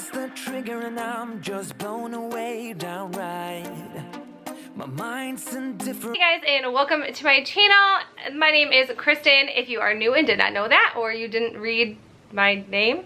pulls the trigger and I'm just blown away downright. My mind's in different. Hey guys, and welcome to my channel. My name is Kristen. If you are new and did not know that, or you didn't read my name.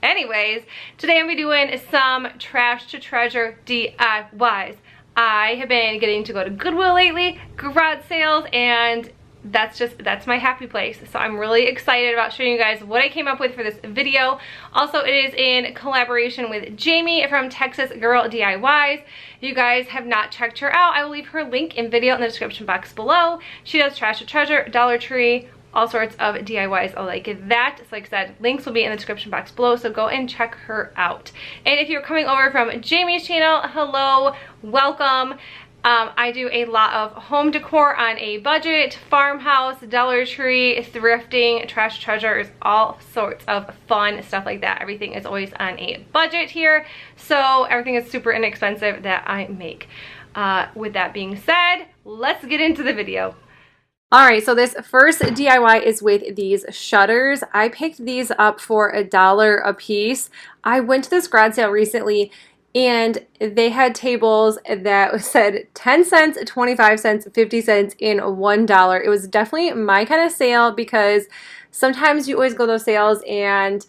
Anyways, today I'm gonna be doing some trash to treasure DIYs. I have been getting to go to Goodwill lately, garage sales, and that's my happy place. So I'm really excited about showing you guys what I came up with for this video. Also, it is in collaboration with Jamie from Texas Girl DIYs. If you guys have not checked her out, I will leave her link in video in the description box below. She does trash to treasure, Dollar Tree, all sorts of DIYs like that. So like I said, links will be in the description box below, so go and check her out. And if you're coming over from Jamie's channel, hello, welcome. I do a lot of home decor on a budget, farmhouse, Dollar Tree, thrifting, trash treasures, all sorts of fun stuff like that. Everything is always on a budget here, so everything is super inexpensive that I make. With that being said, let's get into the video. Alright, so this first DIY is with these shutters. I picked these up for $1 a piece. I went to this garage sale recently and they had tables that said 10 cents, 25 cents, 50 cents, and $1. It was definitely my kind of sale because sometimes you always go to those sales and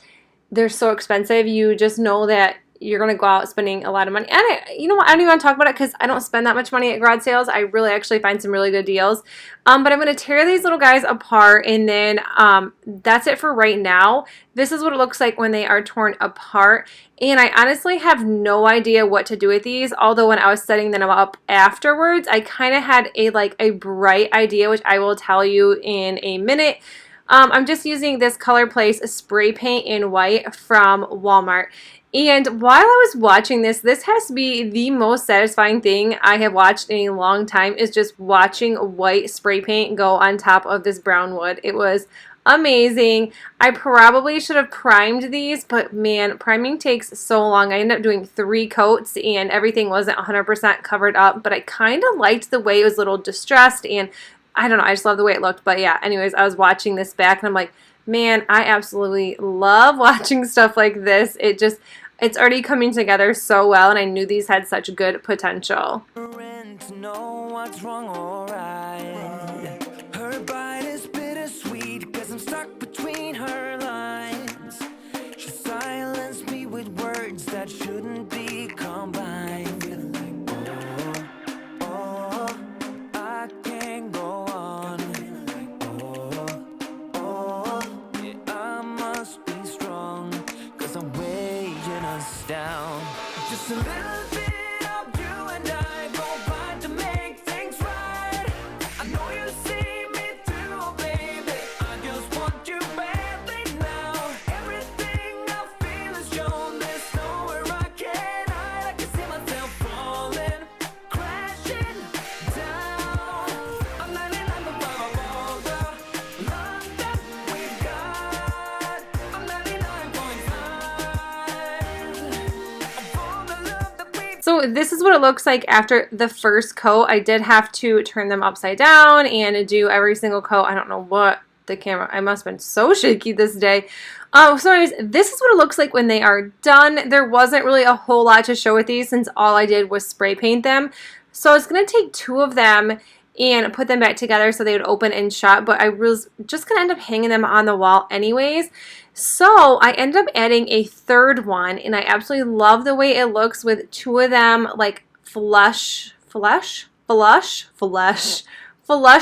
they're so expensive. You just know that you're going to go out spending a lot of money. And you know what? I don't even want to talk about it because I don't spend that much money at garage sales. I really actually find some really good deals. But I'm going to tear these little guys apart, and then that's it for right now. This is what it looks like when they are torn apart. And I honestly have no idea what to do with these. Although when I was setting them up afterwards, I kind of had a bright idea, which I will tell you in a minute. I'm just using this Color Place spray paint in white from Walmart. And while I was watching this has to be the most satisfying thing I have watched in a long time, is just watching white spray paint go on top of this brown wood. It was amazing. I probably should have primed these, but man, priming takes so long. I ended up doing 3 coats and everything wasn't 100% covered up, but I kind of liked the way it was a little distressed, and I don't know, I just love the way it looked. But yeah, anyways, I was watching this back and I'm like, man, I absolutely love watching stuff like this. It's already coming together so well, and I knew these had such good potential. Know what's wrong or right. Her bite is bittersweet, 'cause I'm stuck between her lines. She silenced me with words that shouldn't be combined. Oh, I can't go on. Yeah, I must be strong, 'cause I'm weighing us down. Just a little bit of you and I go by to make things right. I know you see me through, baby. I just want you badly now. Everything I feel is shown. There's nowhere I can hide. I can see myself falling, crashing down. I'm 99.5 of all the love that we've got. I'm 99.5. So this is what it looks like after the first coat. I did have to turn them upside down and do every single coat. I don't know what the camera, I must have been so shaky this day. So anyways, this is what it looks like when they are done. There wasn't really a whole lot to show with these since all I did was spray paint them. So I was going to take 2 of them and put them back together so they would open and shut, but I was just going to end up hanging them on the wall anyways. So I ended up adding a 3rd one, and I absolutely love the way it looks with 2 of them like flush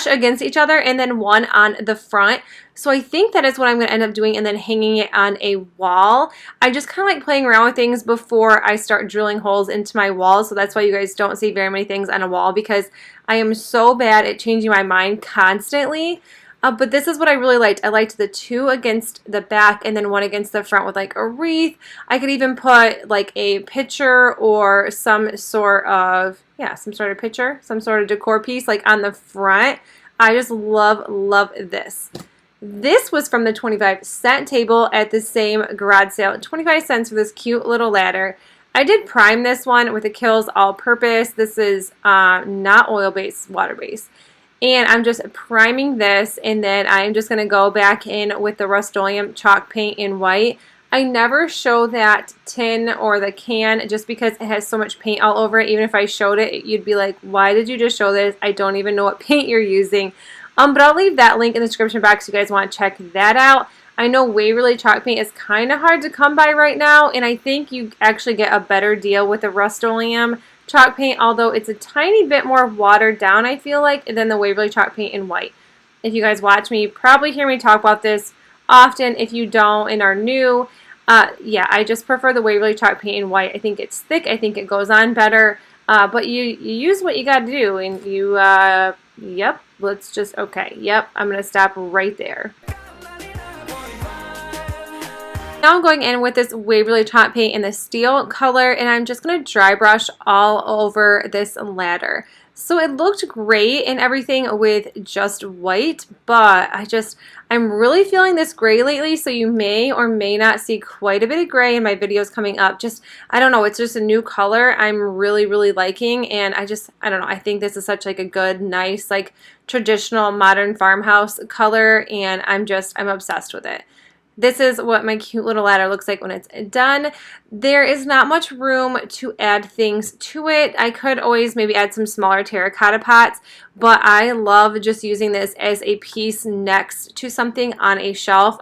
against each other, and then 1 on the front. So I think that is what I'm going to end up doing, and then hanging it on a wall. I just kind of like playing around with things before I start drilling holes into my walls, so that's why you guys don't see very many things on a wall, because I am so bad at changing my mind constantly. But this is what I really liked. I liked the 2 against the back and then 1 against the front with like a wreath. I could even put like a picture or some sort of, yeah, some sort of picture, some sort of decor piece like on the front. I just love this. This was from the 25-cent table at the same garage sale. 25 cents for this cute little ladder. I did prime this one with a Kills All-Purpose. This is not oil-based, water-based. And I'm just priming this, and then I'm just going to go back in with the Rust-Oleum chalk paint in white. I never show that tin or the can just because it has so much paint all over it. Even if I showed it, you'd be like, why did you just show this? I don't even know what paint you're using. But I'll leave that link in the description box if you guys want to check that out. I know YAYY chalk paint is kind of hard to come by right now, and I think you actually get a better deal with the Rust-Oleum chalk paint, although it's a tiny bit more watered down, I feel like, than the YAYY chalk paint in white. If you guys watch me, you probably hear me talk about this often. If you don't and are new, yeah, I just prefer the YAYY chalk paint in white. I think it's thick. I think it goes on better. But you use what you got to do, and you, yep, let's just, okay, yep, I'm going to stop right there. Now I'm going in with this YAYY chalk paint in the steel color, and I'm just going to dry brush all over this ladder. So it looked great and everything with just white, but I'm really feeling this gray lately, so you may or may not see quite a bit of gray in my videos coming up. I don't know, it's just a new color I'm really, really liking, and I don't know, I think this is such like a good, nice, like traditional modern farmhouse color, and I'm obsessed with it. This is what my cute little ladder looks like when it's done. There is not much room to add things to it. I could always maybe add some smaller terracotta pots, but I love just using this as a piece next to something on a shelf.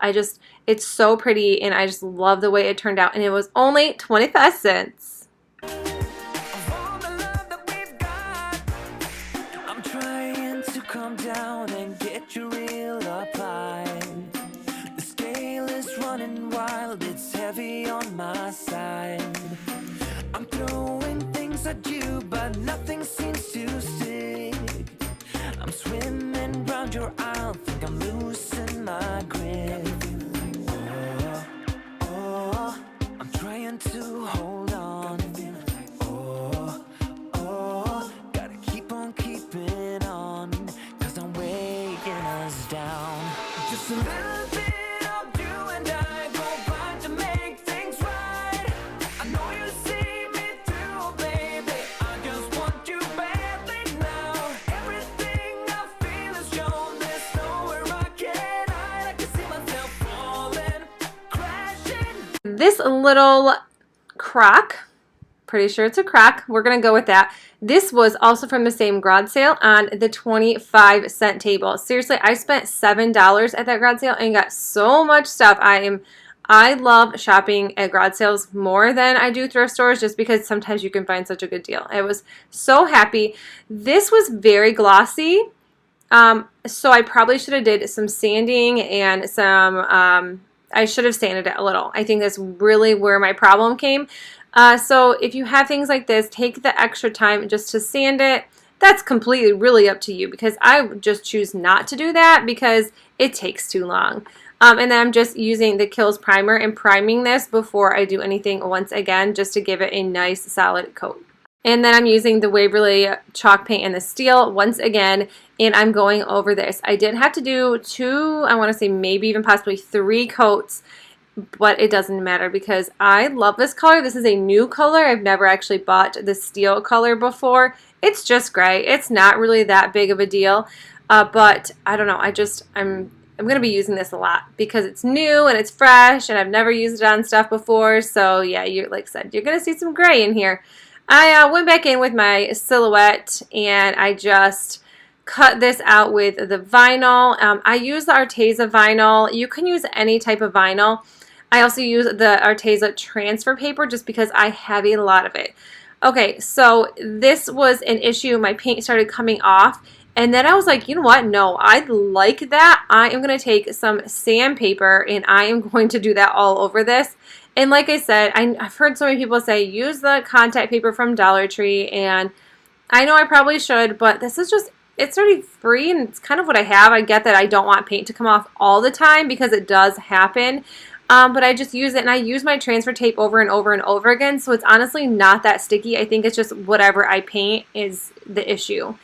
It's so pretty, and I just love the way it turned out, and it was only 25 cents. I'm trying to calm down and get you real applied. Running wild, it's heavy on my side. I'm throwing things at you, but nothing seems to stick. I'm swimming round your aisle, think I'm losing my grip. Oh, I'm trying to hold on. Oh, gotta keep on keeping on, 'cause I'm weighing us down. Just a little bit. This little crock, pretty sure it's a crock, we're going to go with that. This was also from the same garage sale on the 25-cent table. Seriously, I spent $7 at that garage sale and got so much stuff. I love shopping at garage sales more than I do thrift stores, just because sometimes you can find such a good deal. I was so happy. This was very glossy, so I probably should have did some sanding and some... I should have sanded it a little. I think that's really where my problem came. So if you have things like this, take the extra time just to sand it. That's completely really up to you, because I just choose not to do that because it takes too long. And then I'm just using the Kills primer and priming this before I do anything once again, just to give it a nice solid coat. And then I'm using the YAYY chalk paint in the steel once again, and I'm going over this. I did have to do 2, I want to say maybe even possibly 3 coats, but it doesn't matter because I love this color. This is a new color. I've never actually bought the steel color before. It's just gray. It's not really that big of a deal, but I don't know. I'm going to be using this a lot because it's new and it's fresh, and I've never used it on stuff before. So yeah, like I said, you're going to see some gray in here. I went back in with my silhouette, and I just cut this out with the vinyl. I use the Arteza vinyl. You can use any type of vinyl. I also use the Arteza transfer paper just because I have a lot of it. Okay, so this was an issue. My paint started coming off, and then I was like, you know what? No, I like that. I am going to take some sandpaper, and I am going to do that all over this. And like I said, I've heard so many people say use the contact paper from Dollar Tree, and I know I probably should, but this is just, it's already free, and it's kind of what I have. I get that I don't want paint to come off all the time because it does happen, but I just use it, and I use my transfer tape over and over and over again, so it's honestly not that sticky. I think it's just whatever I paint is the issue.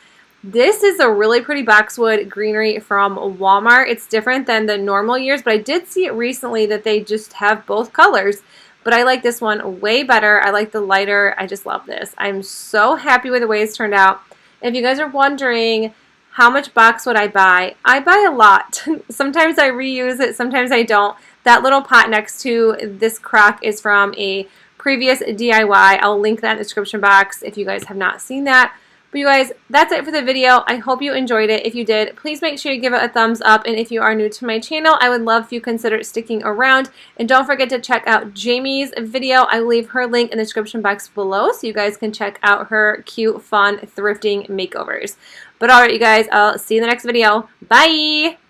This is a really pretty boxwood greenery from Walmart. It's different than the normal years, but I did see it recently that they just have both colors. But I like this one way better. I like the lighter. I just love this. I'm so happy with the way it's turned out. If you guys are wondering how much boxwood I buy a lot. Sometimes I reuse it, sometimes I don't. That little pot next to this crock is from a previous DIY. I'll link that in the description box if you guys have not seen that. But you guys, that's it for the video. I hope you enjoyed it. If you did, please make sure you give it a thumbs up. And if you are new to my channel, I would love if you consider sticking around. And don't forget to check out Jamie's video. I will leave her link in the description box below so you guys can check out her cute, fun thrifting makeovers. But alright, you guys, I'll see you in the next video. Bye!